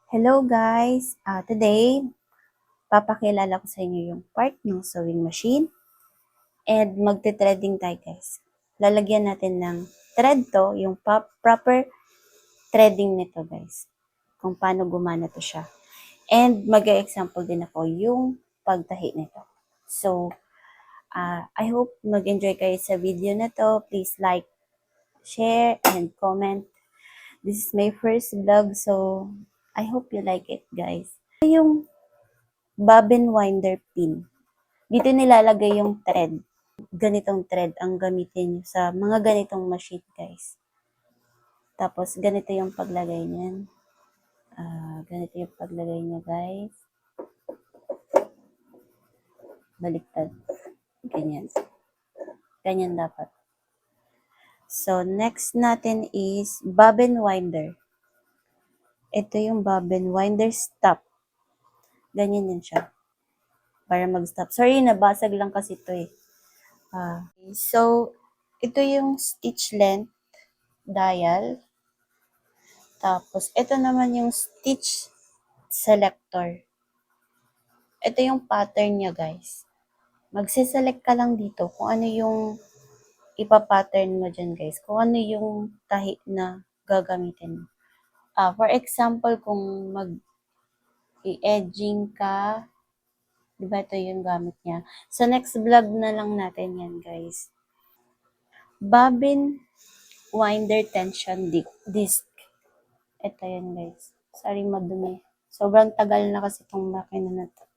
Hello guys! Today, papakilala ko sa inyo yung part ng sewing machine and magte-threading tayo guys. Lalagyan natin ng thread to, yung proper threading nito guys. Kung paano gumana to siya. And mag-example din ako yung pagtahi nito. So, I hope mag-enjoy kayo sa video na to. Please like, share, and comment. This is my first vlog, so I hope you like it guys. Yung bobbin winder pin. Dito nilalagay yung thread. Ganitong thread ang gamitin nyo sa mga ganitong machine, guys. Tapos, ganito yung paglagay niyan. Ganito yung paglagay niya, guys. Baliktad. Ganyan. Ganyan dapat. So, next natin is bobbin winder. Ito yung bobbin winder stop. Ganyan yan siya. Para mag-stop. Sorry, nabasag lang kasi ito eh. So, ito yung stitch length dial. Tapos, ito naman yung stitch selector. Ito yung pattern niya, guys. Magsiselect ka lang dito kung ano yung ipapattern mo dyan, guys. Kung ano yung tahi na gagamitin mo. For example, kung mag-i-edging ka, diba ito yung gamit niya. Sa next vlog na lang natin yan, guys. Bobbin winder tension disc. Ito yan, guys. Sorry, madumi. Sobrang tagal na kasi itong makina na to.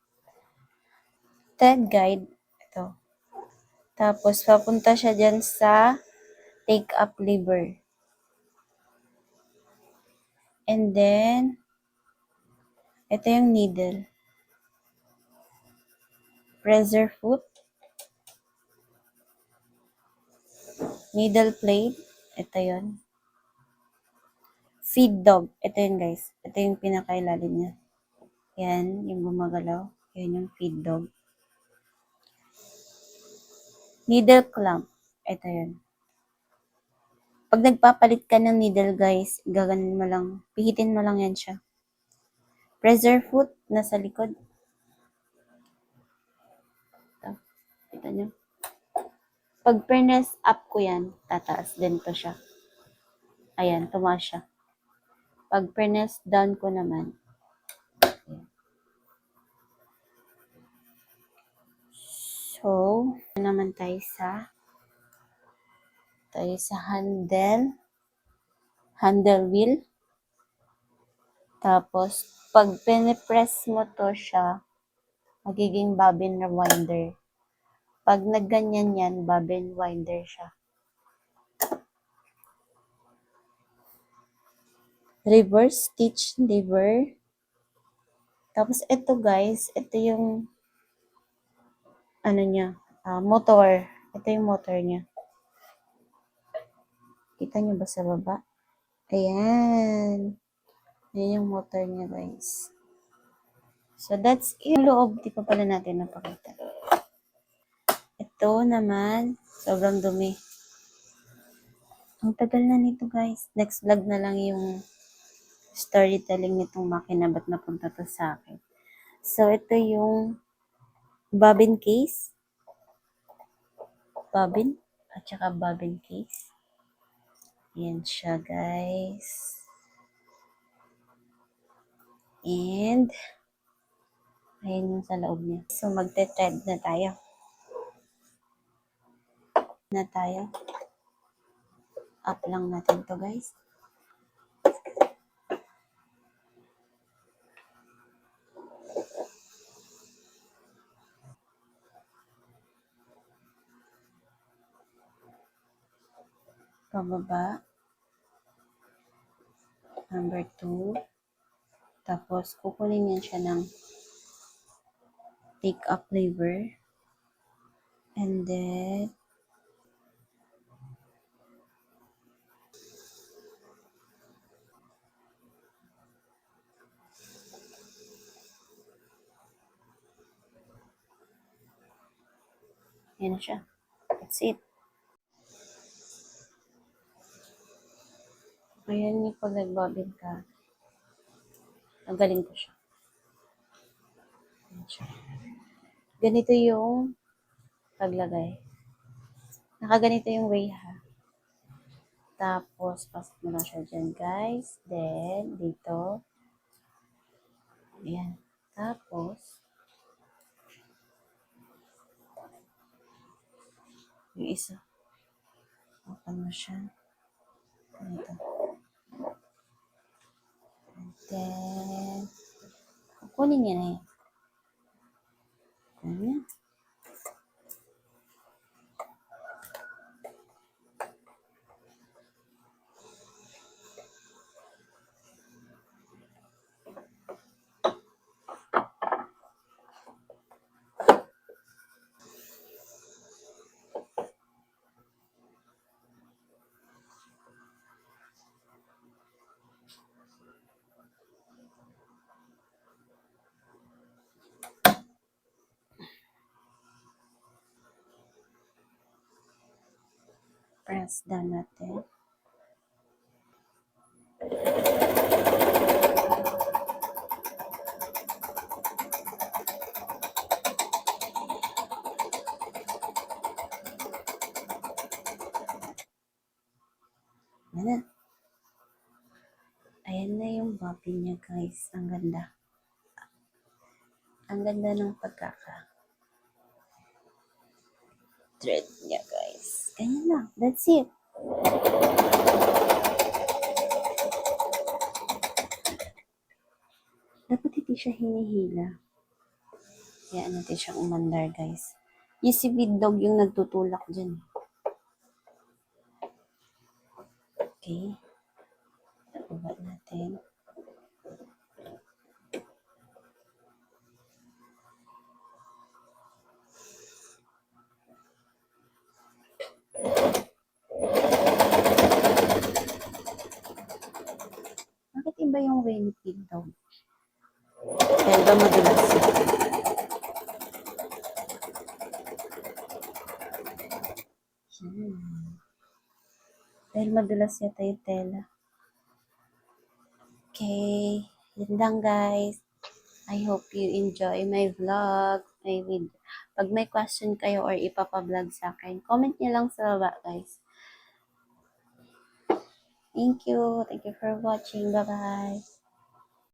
Thread guide. Ito. Tapos, papunta siya dyan sa take-up lever. And then, ito yung needle. Pressure foot. Needle plate. Ito yun. Feed dog. Ito yun, guys. Ito yung pinakailalim niya. Yan, yung gumagalaw. Yan yung feed dog. Needle clamp. Ito yun. Pag nagpapalit ka ng needle, guys, gaganin mo lang. Pihitin mo lang yan siya. Pressure foot, nasa likod. Ito. Kita nyo. Pag press up ko yan, tataas din to siya. Ayan, tumaas siya. Pag press down ko naman, ayan. So, naman tayo sa handle wheel. Tapos, pag pinipress mo to siya, magiging bobbin winder. Pag nagganyan yan, bobbin winder siya. Reverse stitch lever. Tapos, ito guys, ito yung ano niya, motor. Ito yung motor niya. Kita nyo ba sa baba? Ayan. Ayan yung motor niya, guys. So, that's yung loob. Di pa pala natin napakita. Ito naman, sobrang dumi. Ang tagal na nito, guys. Next vlog na lang yung storytelling nitong makina. Ba't napunta to sa akin? So, ito yung bobbin case. Bobbin. At saka bobbin case. Ayan siya, guys. And, ayan yung sa loob niya. So, magte-thread na tayo. Up lang natin to, guys. Pababa. Number 2. Tapos, kukunin yan siya ng take-up lever. And then, yan na siya. That's it. Ayan yung pag nag-bobbin ka. Tanggalin ko siya. Ganito yung paglagay. Nakaganito yung way ha. Tapos, pasok mo lang siya dyan, guys. Then, dito. Ayan. Tapos, yung isa. Open mo siya. Ganito. And then, kukunin niya na yan. Ayan. Press down natin. Ayan na. Ayan na yung bobbin niya, guys. Ang ganda. Ang ganda ng pagkaka-thread niya, guys. Ganyan lang. That's it. Dapat hindi siya hinihila. Kaya natin siyang umandar, guys. Yung si Big Dog yung nagtutulak dyan. Okay. Nababa natin. Bakit iba yung way ni Big Dog? Kaya ba madulas siya? Dahil madulas yata yung tela. Okay. Yun lang, guys. I hope you enjoy my vlog. Pag may question kayo or ipapablog sa akin, comment nyo lang sa baba, guys. Thank you. Thank you for watching. Bye-bye.